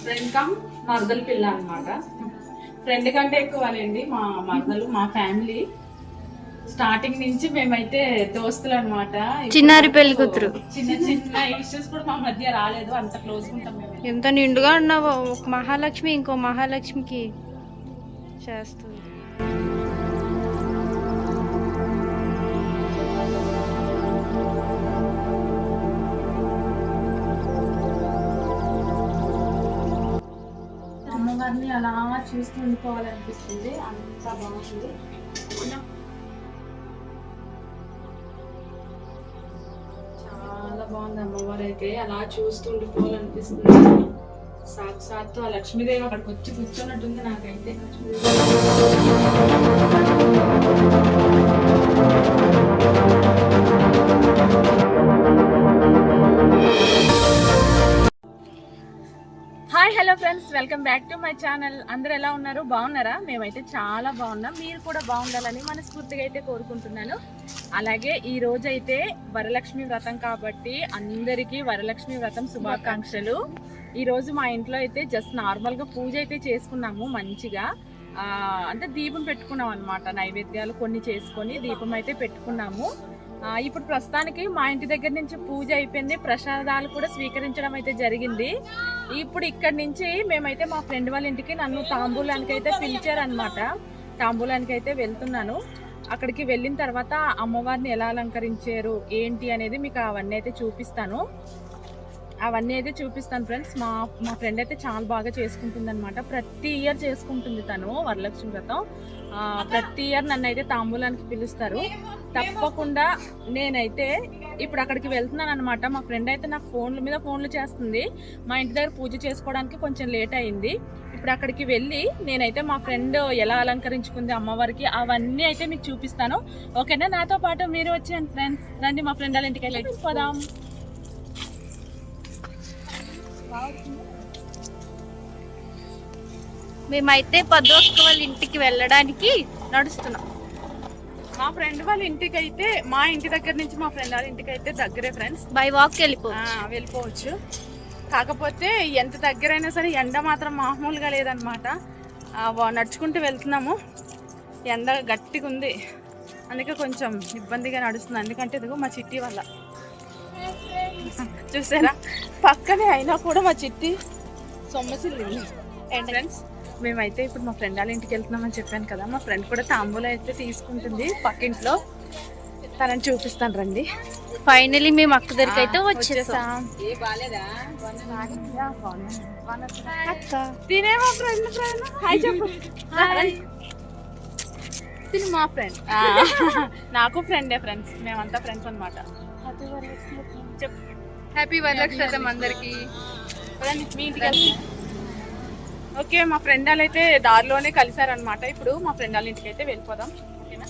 Friend come మరదల పిల్ల అనమాట. ఫ్రెండ్ కంటే ఎక్కువనండి మా మరదలు, మా ఫ్యామిలీ. స్టార్టింగ్ నుంచి మేమైతే దోస్తులు అనమాట. చిన్నారి పెళ్లి కూతురు. చిన్న చిన్న ఇష్యూస్ కూడా మా మధ్య రాలేదు, అంత క్లోజ్ ఉంటాం మేము. ఎంత నిండుగా ఉన్నావో. ఒక మహాలక్ష్మి ఇంకో మహాలక్ష్మికి చేస్తుంది. అమ్మవారిని అలా చూస్తూ ఉండిపోవాలనిపిస్తుంది, అంత బాగుంది. చాలా బాగుంది. అమ్మవారు అయితే అలా చూస్తూ ఉండిపోవాలనిపిస్తుంది. సాక్షాత్తు ఆ లక్ష్మీదేవి అక్కడికి వచ్చి కూర్చున్నట్టుంది నాకైతే. Hi hello friends, welcome back to my channel. అందరూ ఎలా ఉన్నారు? బాగున్నారా? మేమైతే చాలా బాగున్నాం. మీరు కూడా బాగుండాలని మనస్ఫూర్తిగా అయితే కోరుకుంటున్నాను. అలాగే ఈ రోజు అయితే వరలక్ష్మి వ్రతం కాబట్టి అందరికీ వరలక్ష్మి వ్రతం శుభాకాంక్షలు. ఈరోజు మా ఇంట్లో అయితే జస్ట్ నార్మల్గా పూజ అయితే చేసుకున్నాము మంచిగా. అంటే దీపం పెట్టుకున్నాం అనమాట. నైవేద్యాలు కొన్ని చేసుకొని దీపం అయితే పెట్టుకున్నాము. ఇప్పుడు ప్రస్తుతానికి మా ఇంటి దగ్గర నుంచి పూజ అయిపోయింది, ప్రసాదాలు కూడా స్వీకరించడం అయితే జరిగింది. ఇప్పుడు ఇక్కడి నుంచి మేమైతే మా ఫ్రెండ్ వాళ్ళ ఇంటికి నన్ను తాంబూలానికి అయితే పిలిచారనమాట. తాంబూలానికి అయితే వెళ్తున్నాను. అక్కడికి వెళ్ళిన తర్వాత అమ్మవారిని ఎలా అలంకరించారు ఏంటి అనేది మీకు అవన్నీ అయితే చూపిస్తాను. ఫ్రెండ్స్. మా ఫ్రెండ్ అయితే చాలా బాగా చేసుకుంటుంది అనమాట. ప్రతి ఇయర్ చేసుకుంటుంది తను వరలక్ష్మి వ్రతం. ప్రతి ఇయర్ నన్ను అయితే తాంబూలానికి పిలుస్తారు. తప్పకుండా నేనైతే ఇప్పుడు అక్కడికి వెళ్తున్నాను అనమాట. మా ఫ్రెండ్ అయితే నాకు ఫోన్లు చేస్తుంది. మా ఇంటి దగ్గర పూజ చేసుకోవడానికి కొంచెం లేట్ అయింది. ఇప్పుడు అక్కడికి వెళ్ళి నేనైతే మా ఫ్రెండ్ ఎలా అలంకరించుకుంది అమ్మవారికి అవన్నీ అయితే మీకు చూపిస్తాను. ఓకేనా? నాతో పాటు మీరు వచ్చేయండి ఫ్రెండ్స్. రండి మా ఫ్రెండ్ వాళ్ళ ఇంటికి వెళ్ళి పోదాం. మేమైతే పద్దోక్క వాళ్ళ ఇంటికి వెళ్ళడానికి నడుస్తున్నాం. మా ఫ్రెండ్ వాళ్ళ ఇంటికి అయితే మా ఇంటి దగ్గర నుంచి మా ఫ్రెండ్ వాళ్ళ ఇంటికి అయితే దగ్గరే ఫ్రెండ్స్. బై వాక్ వెళ్ళిపోవచ్చు. కాకపోతే ఎంత దగ్గరైనా సరే ఎండ మాత్రం మామూలుగా లేదనమాట. నడుచుకుంటూ వెళ్తున్నాము. ఎండ గట్టిగా ఉంది, అందుకే కొంచెం ఇబ్బందిగా నడుస్తుంది. ఎందుకంటే ఇదిగో మా చిట్టి వల్ల చూసారా పక్కనే అయినా కూడా మా చిట్టి సొమ్మసిల్లింది. ఫ్రెండ్స్, మేమైతే ఇప్పుడు మా ఫ్రెండ్ వాళ్ళ ఇంటికి వెళ్తున్నామని చెప్పాను కదా. మా ఫ్రెండ్ కూడా తాంబూలం అయితే తీసుకుంటుంది పక్కింట్లో. తనని చూపిస్తాను రండి. ఫైనలీ మేము అక్క దగ్గరికి అయితే వచ్చేసాం. తినే మా ఫ్రెండ్ హాయ్ చెప్పు. తిని మా ఫ్రెండ్ నాకు ఫ్రెండే ఫ్రెండ్స్. మేమంతా ఫ్రెండ్స్ అనమాట. హ్యాపీ వరలక్ష్మి వ్రతం అందరికి. మీ ఇంటికి వెళ్తాం. ఓకే, మా ఫ్రెండ్ వాళ్ళు అయితే దారిలోనే కలిసారనమాట. ఇప్పుడు మా ఫ్రెండ్ వాళ్ళ ఇంటికి అయితే వెళ్ళిపోదాం. ఓకేనా?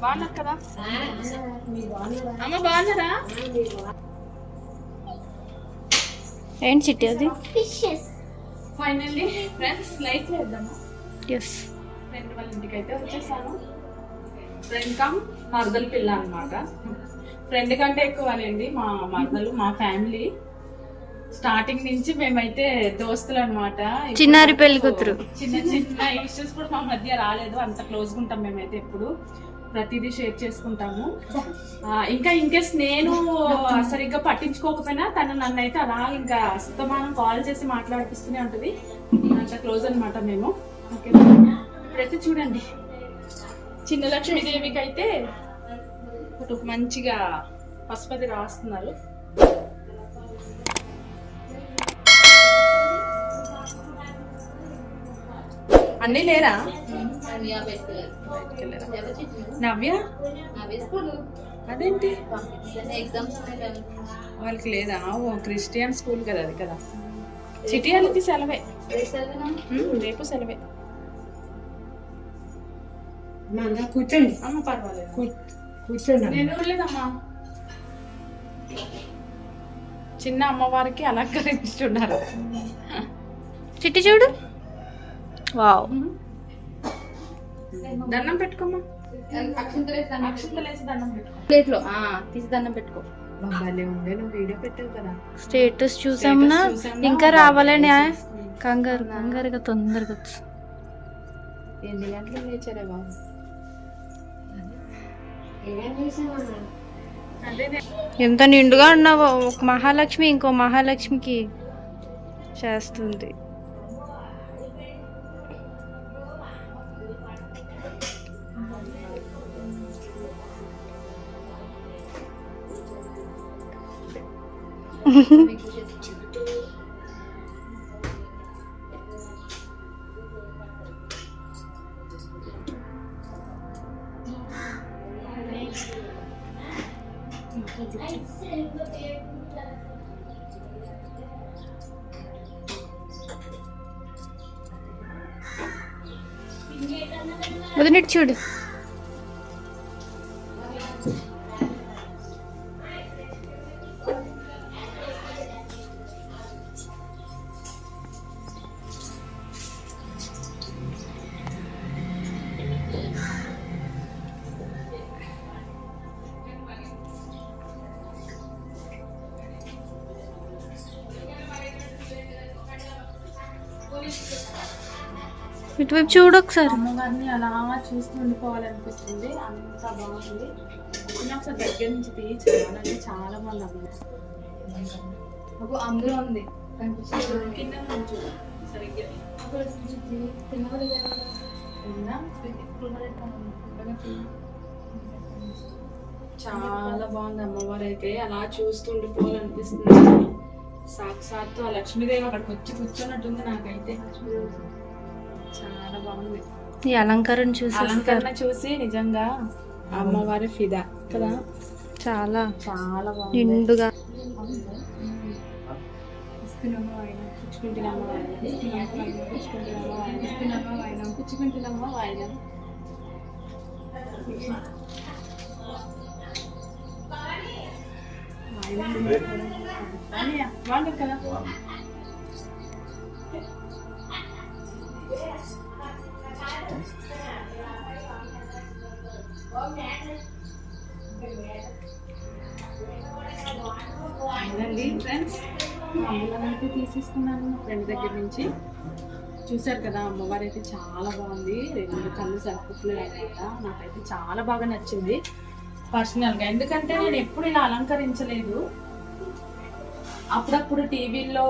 బాగున్నారు కదా అమ్మ? బాగున్నారా? ఏంటి చిట్టి అది? ఫైనల్లీ ఫ్రెండ్స్ లైక్ చేద్దామా? ఎస్, ఫ్రెండ్ వాళ్ళ ఇంటికి అయితే వచ్చేసాను. ఫ్రెండ్ కమ్ మరదల పిల్ల అనమాట. ఫ్రెండ్ కంటే ఎక్కువనండి మా మరదలు, మా ఫ్యామిలీ. స్టార్టింగ్ నుంచి మేమైతే దోస్తులు అనమాట. చిన్నారి పెళ్లి కూతురు. చిన్న చిన్న ఇష్యూస్ కూడా మా మధ్య రాలేదు, అంత క్లోజ్గా ఉంటాం మేమైతే. ఎప్పుడు ప్రతిదీ షేర్ చేసుకుంటాము. ఇంకా ఇన్కేస్ నేను సరిగ్గా పట్టించుకోకపోయినా తను నన్ను అయితే అలా ఇంకా అస్తమానం కాల్ చేసి మాట్లాడిపిస్తూనే ఉంటుంది. అంత క్లోజ్ అనమాట మేము. ఓకే, ఇప్పుడైతే చూడండి చిన్న లక్ష్మీదేవికి అయితే మంచిగా పసుపతి రాస్తున్నారు. అన్నీ లేరా? నవ్య అదేంటి వాళ్ళకి లేదా? ఓ క్రిస్టియన్ స్కూల్ కదా అది కదా. సిటీ వాళ్ళకి సెలవే, రేపు సెలవే. కూర్చోండి అమ్మ, పర్వాలేదు కూర్చోండి. నేను లేదమ్మా, చిన్న అమ్మవారికి అలంకరించుతున్నారు. చిట్టి చూడు. వావ్, దండం పెట్టుకోమ్మా. అక్షంతలేసి దండం పెట్టుకో. ప్లేట్లో తీసి దండం పెట్టుకో. భలే ఉండే, నువ్వు వీడియో పెట్టావు కదా. స్టేటస్ చూసాంనా, ఇంకా రావాలని కంగారు అవునా? కంగారుగా తొందరగా వచ్చు. ఎన్ని గంటలకు లేచారే బాబు? అదే ఎంత నిండుగా ఉన్నావో. ఒక మహాలక్ష్మి ఇంకో మహాలక్ష్మికి చేస్తుంది. వదినట్టు చూడు. ఇటువైపు చూడు ఒకసారి. అమ్మవారిని అలా చూస్తూ ఉండిపోవాలనిపిస్తుంది, అంత బాగుంది. ఒకసారి దగ్గర నుంచి తీయి, చాలా అంటే చాలా బాగుంది అమ్మ. అందులో ఉంది కింద నుంచి చూడు సరిగ్గా. ఉందా? చాలా బాగుంది అమ్మవారు అయితే, అలా చూస్తూ ఉండిపోవాలనిపిస్తుంది. సాక్షాత్తు ఆ లక్ష్మీదేవి అక్కడికి వచ్చి కూర్చున్నట్టుంది నాకైతే. చాలా బాగుంది. ఈ అలంకరణ చూసి అలంకరణ చూసి నిజంగా అమ్మవారి ఫిదా కదా. చాలా చాలా బాగుంది. నిండుగా. వాళ్ళు కదా. ఫైనల్లీ ఫ్రెండ్స్, అమ్మవారిని అయితే తీసేసుకున్నాను మా ఫ్రెండ్ దగ్గర నుంచి. చూసారు కదా, అమ్మవారు అయితే చాలా బాగుంది. 2 కళ్ళు సరిపోతులు అనమాట. నాకైతే చాలా బాగా నచ్చింది పర్సనల్గా. ఎందుకంటే నేను ఎప్పుడు ఇలా అలంకరించలేదు. అప్పుడప్పుడు టీవీల్లో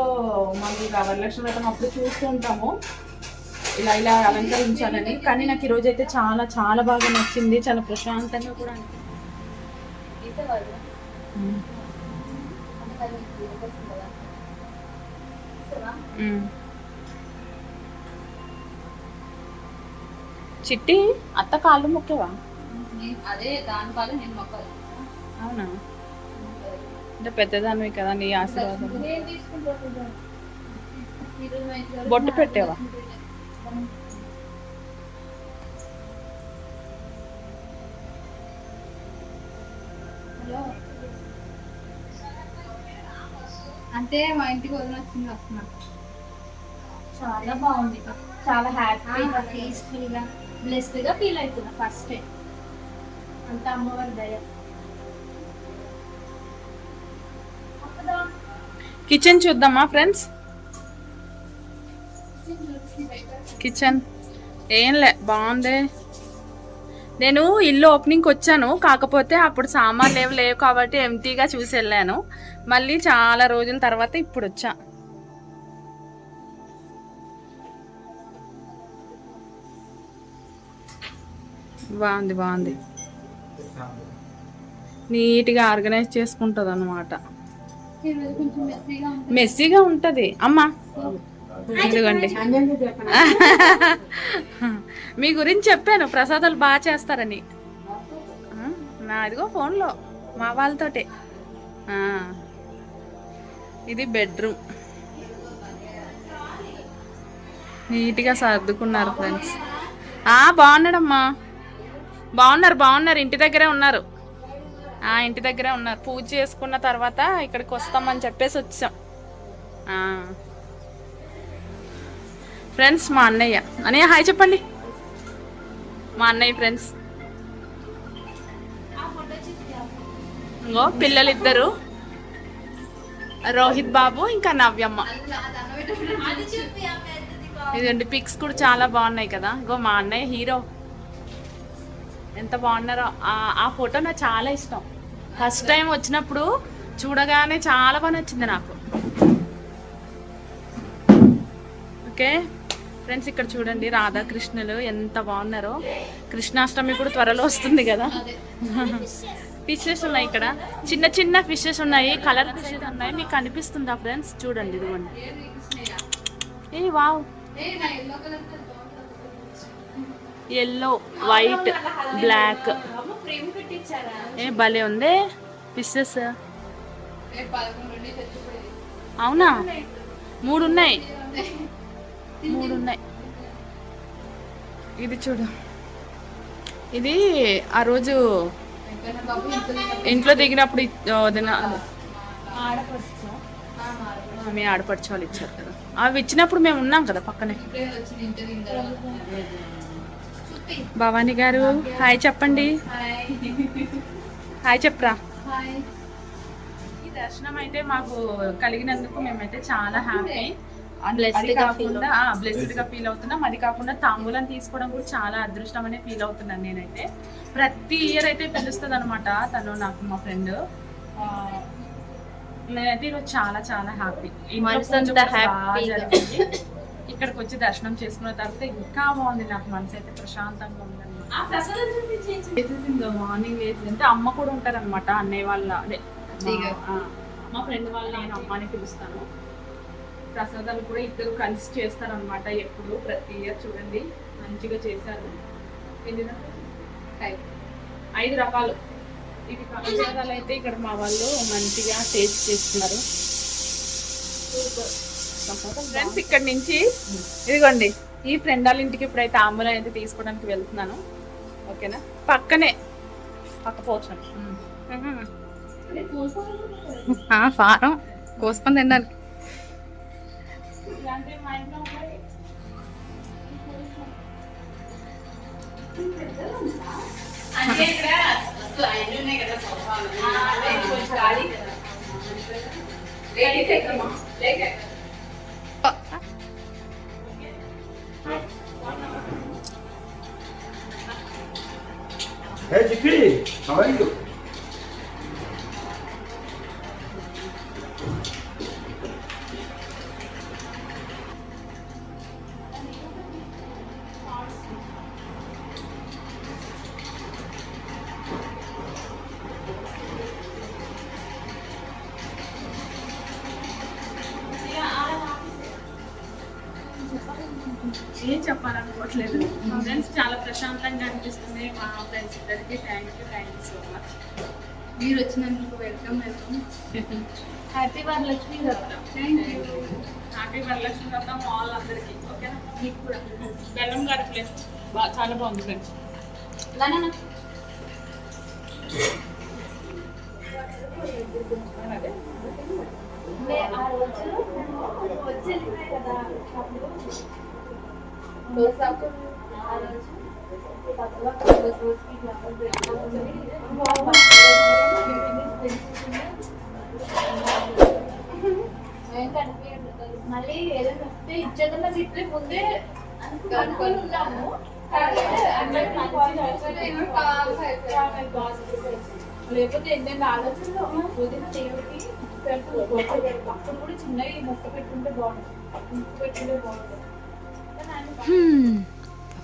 మళ్ళీ వరలక్ష్మి వ్రతం అప్పుడు చూస్తూ ఉంటాము ఇలా ఇలా అలంకరించాలని. కానీ నాకు ఈరోజు అయితే చాలా చాలా బాగా నచ్చింది. చాలా ప్రశాంతంగా కూడా చిట్టి అత్త కాళ్ళు మొక్కేవా? అదే దాని కాలం నేను మొక్కలు. అవునా? అంటే పెద్దదానివి కదా, నీ ఆశీర్వాదం. బొట్టు పెట్టావా? అంటే మా ఇంటికి వదిలి వస్తున్నా. చాలా బాగుంది. చాలా హ్యాపీగా, పీస్ఫుల్గా, బ్లెస్డ్గా ఫీల్ అవుతున్నా ఫస్ట్. అంత అమ్మవారి దయ. కిచెన్ చూద్దామా ఫ్రెండ్స్? కిచెన్ ఏం లే, బాగుంది. నేను ఇల్లు ఓపెనింగ్కి వచ్చాను, కాకపోతే అప్పుడు సామాన్లు లేవు కాబట్టి ఎంటీగా చూసి వెళ్ళాను. మళ్ళీ చాలా రోజుల తర్వాత ఇప్పుడు వచ్చా. బాగుంది బాగుంది, నీట్గా ఆర్గనైజ్ చేసుకుంటుంది అన్నమాట. మెస్సీగా ఉంటుంది అమ్మా. ఎందుకండి మీ గురించి చెప్పాను, ప్రసాదాలు బాగా చేస్తారని. నా ఇదిగో ఫోన్లో మా వాళ్ళతోటే. ఇది బెడ్రూమ్, నీట్గా సర్దుకున్నారు ఫ్రెండ్స్. బాగున్నాడమ్మా, బాగున్నారు. ఇంటి దగ్గరే ఉన్నారు. ఇంటి దగ్గరే ఉన్నారు. పూజ చేసుకున్న తర్వాత ఇక్కడికి వస్తామని చెప్పేసి వచ్చాం ఫ్రెండ్స్. మా అన్నయ్య హాయ్ చెప్పండి. మా అన్నయ్య ఫ్రెండ్స్. ఇంకో పిల్లలిద్దరు, రోహిత్ బాబు ఇంకా నవ్యమ్మ. ఇదండి పిక్స్ కూడా చాలా బాగున్నాయి కదా. ఇంకో మా అన్నయ్య హీరో ఎంత బాగున్నారో. ఆ ఫోటో నాకు చాలా ఇష్టం. ఫస్ట్ టైం వచ్చినప్పుడు చూడగానే చాలా బాగా నచ్చింది నాకు. ఓకే ఫ్రెండ్స్, ఇక్కడ చూడండి రాధాకృష్ణులు ఎంత బాగున్నారో. కృష్ణాష్టమి కూడా త్వరలో వస్తుంది కదా. ఫిషెస్ ఉన్నాయి ఇక్కడ, చిన్న చిన్న ఫిషెస్ ఉన్నాయి, కలర్ ఫిషెస్ ఉన్నాయి. మీకు కనిపిస్తుందా ఫ్రెండ్స్? చూడండి ఇదిగోండి. ఏ వావ్, ఎల్లో, వైట్, బ్లాక్. ఏ భలే ఉంది ఫిషెస్. అవునా, 3 ఉన్నాయి. ఇది చూడు, ఇది ఆ రోజు ఇంట్లో దిగినప్పుడు మీ ఆడపడిచే వాళ్ళు ఇచ్చారు కదా. అవి ఇచ్చినప్పుడు మేము ఉన్నాం కదా పక్కనే. భవానీ గారు హాయ్ చెప్పండి. హాయ్ చెప్పరా. ఈ దర్శనం అయితే మాకు కలిగినందుకు మేమైతే చాలా హ్యాపీ. బ్లెస్డ్ గా ఫీల్ అవుతున్నాం. అది కాకుండా తాంబూలం తీసుకోవడం కూడా చాలా అదృష్టం అనే ఫీల్ అవుతున్నాను నేనైతే. ప్రతి ఇయర్ అయితే పిలుస్తుంది అనమాట తను, నాకు మా ఫ్రెండ్. నేనైతే ఈరోజు చాలా చాలా హ్యాపీ. ఇక్కడికి వచ్చి దర్శనం చేసుకున్న తర్వాత ఇంకా బాగుంది. నాకు మనసు అయితే ప్రశాంతంగా ఉందన్నమాట. మార్నింగ్ వేసి అమ్మ కూడా ఉంటారనమాట, అన్నయ్య వాళ్ళ అదే మా ఫ్రెండ్ వాళ్ళ నేను అమ్మని పిలుస్తాను. ప్రసాదాలు కూడా ఇద్దరు కలిసి చేస్తారనమాట ఎప్పుడు, ప్రతి ఇయర్. చూడండి మంచిగా చేశారు. 5 రకాలు. ఇవి ప్రసాదాలు అయితే ఇక్కడ మా వాళ్ళు మంచిగా టేస్ట్ చేస్తున్నారు. ఫ్రెండ్స్, ఇక్కడ నుంచి ఇదిగోండి ఈ ఫ్రెండ్ వాళ్ళ ఇంటికి ఇప్పుడైతే తాంబూలం అయితే తీసుకోవడానికి వెళ్తున్నాను. ఓకేనా, పక్కనే పోవచ్చు. ఫారం కోసుకొని తినడానికి. Hey, Chicky, how are you? ఏం చెప్పాలనుకోవట్లేదు ఫ్రెండ్స్. చాలా ప్రశాంతంగా అనిపిస్తుంది. మా ఫ్రెండ్స్ ఇద్దరికి థ్యాంక్ యూ సో మచ్. మీరు వచ్చినందుకు వెల్కమ్. హ్యాపీ వరలక్ష్మి వ్రతం. హ్యాపీ వరలక్ష్మి వ్రతం వాళ్ళందరికీ. ఓకేనా, మీకు కూడా బెల్లం గడపలే చాలా బాగుంది ఫ్రెండ్స్. మళ్ళీ ఏదైనా వస్తే ఇచ్చేదన్నా తిట్టే ముందే అనుకుని ఉన్నాము. లేకపోతే ఏంటంటే ఆలోచనలో వదిన దేవుడికి అప్పుడు కూడా చిన్నగా మొక్క పెట్టుకుంటే బాగుంటుంది.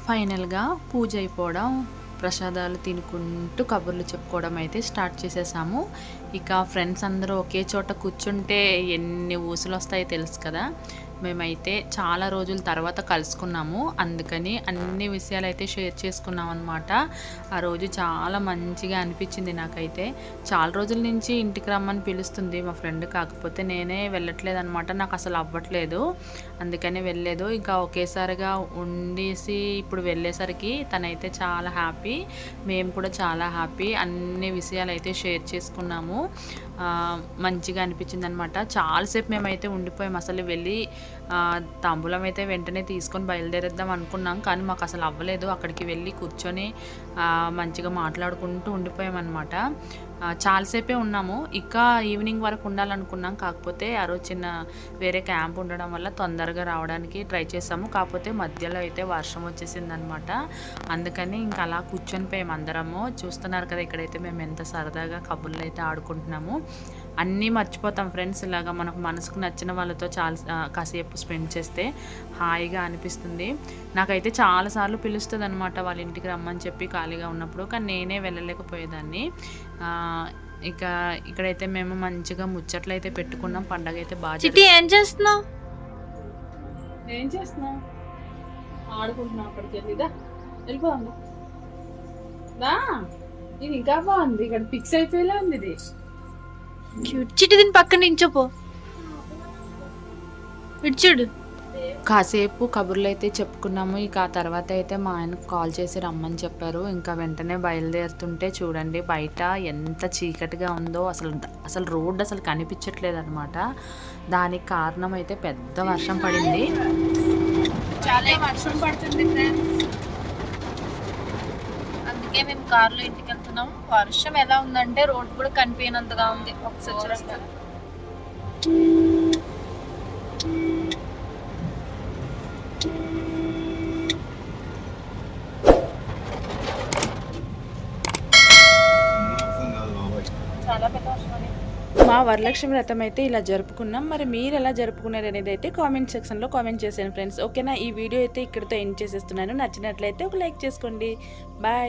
ఫైనల్గా పూజ అయిపోవడం, ప్రసాదాలు తినుకుంటూ కబుర్లు చెప్పుకోవడం అయితే స్టార్ట్ చేసేసాము. ఇక ఫ్రెండ్స్ అందరూ ఒకే చోట కూర్చుంటే ఎన్ని ఊసులు వస్తాయో తెలుసు కదా. మేమైతే చాలా రోజుల తర్వాత కలుసుకున్నాము, అందుకని అన్ని విషయాలు అయితే షేర్ చేసుకున్నాం అనమాట. ఆ రోజు చాలా మంచిగా అనిపించింది నాకైతే. చాలా రోజుల నుంచి ఇంటికి రమ్మని పిలుస్తుంది మా ఫ్రెండ్, కాకపోతే నేనే వెళ్ళట్లేదు అనమాట. నాకు అసలు అవ్వట్లేదు, అందుకని వెళ్ళలేదు. ఇంకా ఒకేసారిగా ఉండేసి ఇప్పుడు వెళ్ళేసరికి తనైతే చాలా హ్యాపీ, మేము కూడా చాలా హ్యాపీ. అన్ని విషయాలు అయితే షేర్ చేసుకున్నాము. మంచిగా అనిపించింది అనమాట. చాలాసేపు మేమైతే ఉండిపోయాం. అసలు వెళ్ళి తాంబూలం అయితే వెంటనే తీసుకొని బయలుదేరేద్దాం అనుకున్నాం, కానీ మాకు అసలు అవ్వలేదు. అక్కడికి వెళ్ళి కూర్చొని మంచిగా మాట్లాడుకుంటూ ఉండిపోయామన్నమాట. చాలాసేపే ఉన్నాము. ఇంకా ఈవినింగ్ వరకు ఉండాలనుకున్నాం. కాకపోతే ఆ రోజు చిన్న వేరే క్యాంప్ ఉండడం వల్ల తొందరగా రావడానికి ట్రై చేసాము. కాకపోతే మధ్యలో అయితే వర్షం వచ్చేసిందనమాట. అందుకని ఇంకా అలా కూర్చొని పోయాము అందరము. చూస్తున్నారు కదా ఇక్కడైతే మేము ఎంత సరదాగా కబుర్లు అయితే ఆడుకుంటున్నాము. అన్నీ మర్చిపోతాం ఫ్రెండ్స్. ఇలాగా మనకు మనసుకు నచ్చిన వాళ్ళతో కాసేపు స్పెండ్ చేస్తే హాయిగా అనిపిస్తుంది. నాకైతే చాలాసార్లు పిలుస్తుంది అనమాట వాళ్ళ ఇంటికి రమ్మని చెప్పి ఖాళీగా ఉన్నప్పుడు. కానీ నేనే వెళ్ళలేకపోయేదాన్ని. ఇక ఇక్కడైతే మేము మంచిగా ముచ్చట్లు అయితే పెట్టుకున్నాం. పండగ అయితే బాగా. చిట్టి ఏం చేస్తున్నావు? ఏం చేస్తున్నావు? ఆడుకుంటున్నావు. అక్కడికి వెళ్ళిదా వెళ్ళిపోదా. ఇది ఇంకా బాగుంది. ఇక్కడ ఫిక్స్ అయిపోయేలా ఉంది ఇది. క్యూట్. చిట్టి దీని పక్కన నించోపో. ఇటు చూడు. కాసేపు కబుర్లు అయితే చెప్పుకున్నాము. ఇక ఆ తర్వాత అయితే మా ఆయనకు కాల్ చేసి రమ్మని చెప్పారు. ఇంకా వెంటనే బయలుదేరుతుంటే చూడండి బయట ఎంత చీకటిగా ఉందో. అసలు రోడ్డు అసలు కనిపించట్లేదు అనమాట. దానికి కారణం అయితే పెద్ద వర్షం పడింది. చాలా వర్షం పడుతుంది ఫ్రెండ్స్. అందుకే మేము కార్లో ఇంటికి వెళ్తున్నాం. వర్షం ఎలా ఉందంటే రోడ్ కూడా కనిపించినంతగా ఉంది. ఒకసారి చూస్తాం. చాలా పెద్ద వర్షం అని. మా వరలక్ష్మి వ్రతం అయితే ఇలా జరుపుకున్నాం. మరి మీరు ఎలా జరుపుకున్నారు అనేది అయితే కామెంట్ సెక్షన్లో కామెంట్ చేసాను ఫ్రెండ్స్. ఓకేనా? ఈ వీడియో అయితే ఇక్కడితో ఎండ్ చేసేస్తున్నాను. నచ్చినట్లయితే ఒక లైక్ చేసుకోండి. బాయ్.